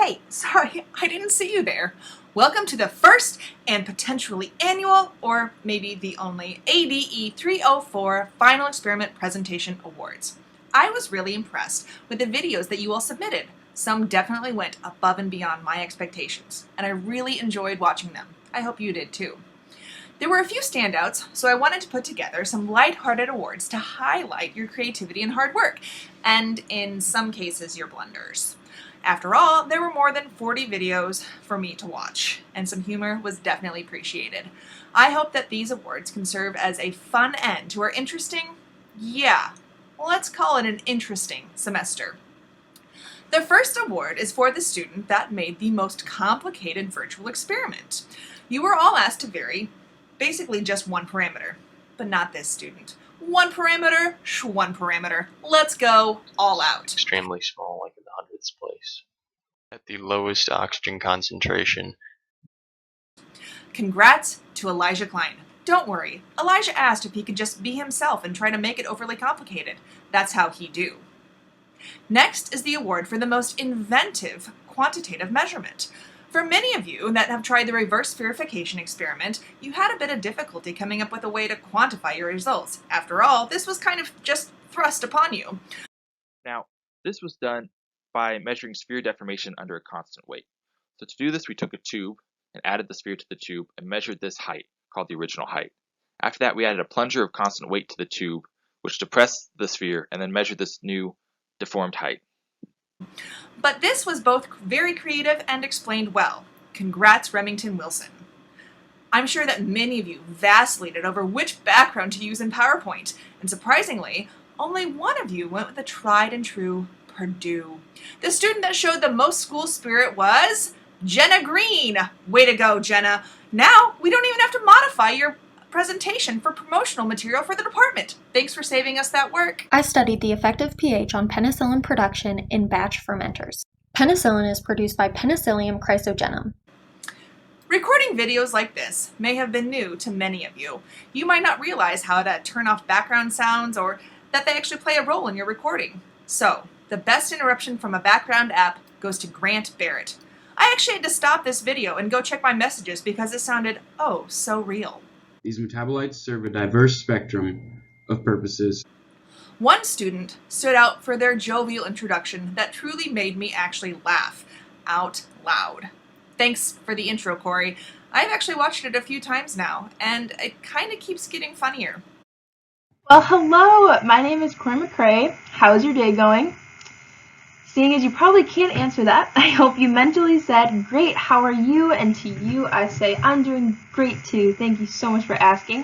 Hey, sorry, I didn't see you there. Welcome to the first and potentially annual, or maybe the only, ABE 304 Final Experiment Presentation Awards. I was really impressed with the videos that you all submitted. Some definitely went above and beyond my expectations, and I really enjoyed watching them. I hope you did too. There were a few standouts, so I wanted to put together some lighthearted awards to highlight your creativity and hard work, and in some cases, your blunders. After all, there were more than 40 videos for me to watch, and some humor was definitely appreciated. I hope that these awards can serve as a fun end to our let's call it an interesting semester. The first award is for the student that made the most complicated virtual experiment. You were all asked to vary basically just one parameter, but not this student. One parameter, one parameter. Let's go all out. Extremely small, like in the hundredths place. At the lowest oxygen concentration. Congrats to Elijah Cline. Don't worry, Elijah asked if he could just be himself and try to make it overly complicated. That's how he do. Next is the award for the most inventive quantitative measurement. For many of you that have tried the reverse verification experiment, you had a bit of difficulty coming up with a way to quantify your results. After all, this was kind of just thrust upon you. Now, this was done by measuring sphere deformation under a constant weight. So to do this, we took a tube and added the sphere to the tube and measured this height, called the original height. After that, we added a plunger of constant weight to the tube, which depressed the sphere, and then measured this new deformed height. But this was both very creative and explained well. Congrats, Remington Wilson. I'm sure that many of you vacillated over which background to use in PowerPoint, and surprisingly, only one of you went with the tried and true Purdue. The student that showed the most school spirit was Jenna Greene. Way to go, Jenna. Now, we don't even have to modify your presentation for promotional material for the department. Thanks for saving us that work. I studied the effective pH on penicillin production in batch fermenters. Penicillin is produced by Penicillium chrysogenum. Recording videos like this may have been new to many of you. You might not realize how to turn off background sounds or that they actually play a role in your recording. So, the best interruption from a background app goes to Grant Barrett. I actually had to stop this video and go check my messages because it sounded, oh, so real. These metabolites serve a diverse spectrum of purposes. One student stood out for their jovial introduction that truly made me actually laugh out loud. Thanks for the intro, Corey. I've actually watched it a few times now, and it kind of keeps getting funnier. Well, hello, my name is Corey McCrae. How's your day going? Seeing as you probably can't answer that, I hope you mentally said, great, how are you? And to you, I say, I'm doing great too. Thank you so much for asking.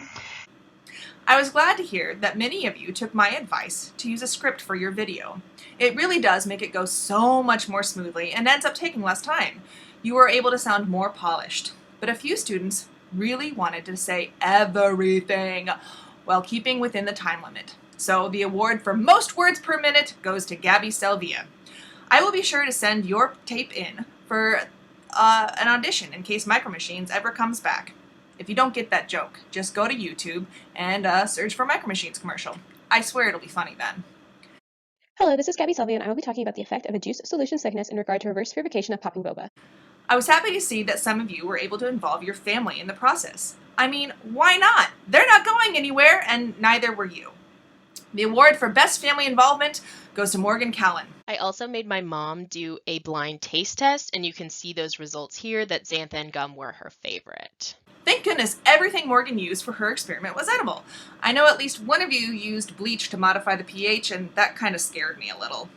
I was glad to hear that many of you took my advice to use a script for your video. It really does make it go so much more smoothly and ends up taking less time. You were able to sound more polished, but a few students really wanted to say everything while keeping within the time limit. So the award for most words per minute goes to Gabby Selvia. I will be sure to send your tape in for an audition in case Micro Machines ever comes back. If you don't get that joke, just go to YouTube and search for Micro Machines commercial. I swear it'll be funny then. Hello, this is Gabby Selvia, and I will be talking about the effect of a juice solution thickness in regard to reverse purification of popping boba. I was happy to see that some of you were able to involve your family in the process. I mean, why not? They're not going anywhere, and neither were you. The award for Best Family Involvement goes to Morgan Callan. I also made my mom do a blind taste test, and you can see those results here that xanthan gum were her favorite. Thank goodness everything Morgan used for her experiment was edible. I know at least one of you used bleach to modify the pH, and that kind of scared me a little.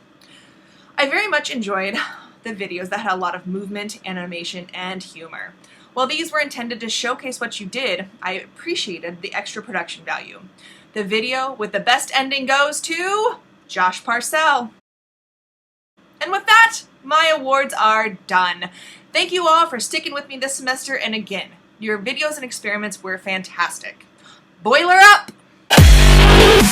I very much enjoyed the videos that had a lot of movement, animation, and humor. While these were intended to showcase what you did, I appreciated the extra production value. The video with the best ending goes to Josh Parcell. And with that, my awards are done. Thank you all for sticking with me this semester, and again, your videos and experiments were fantastic. Boiler up!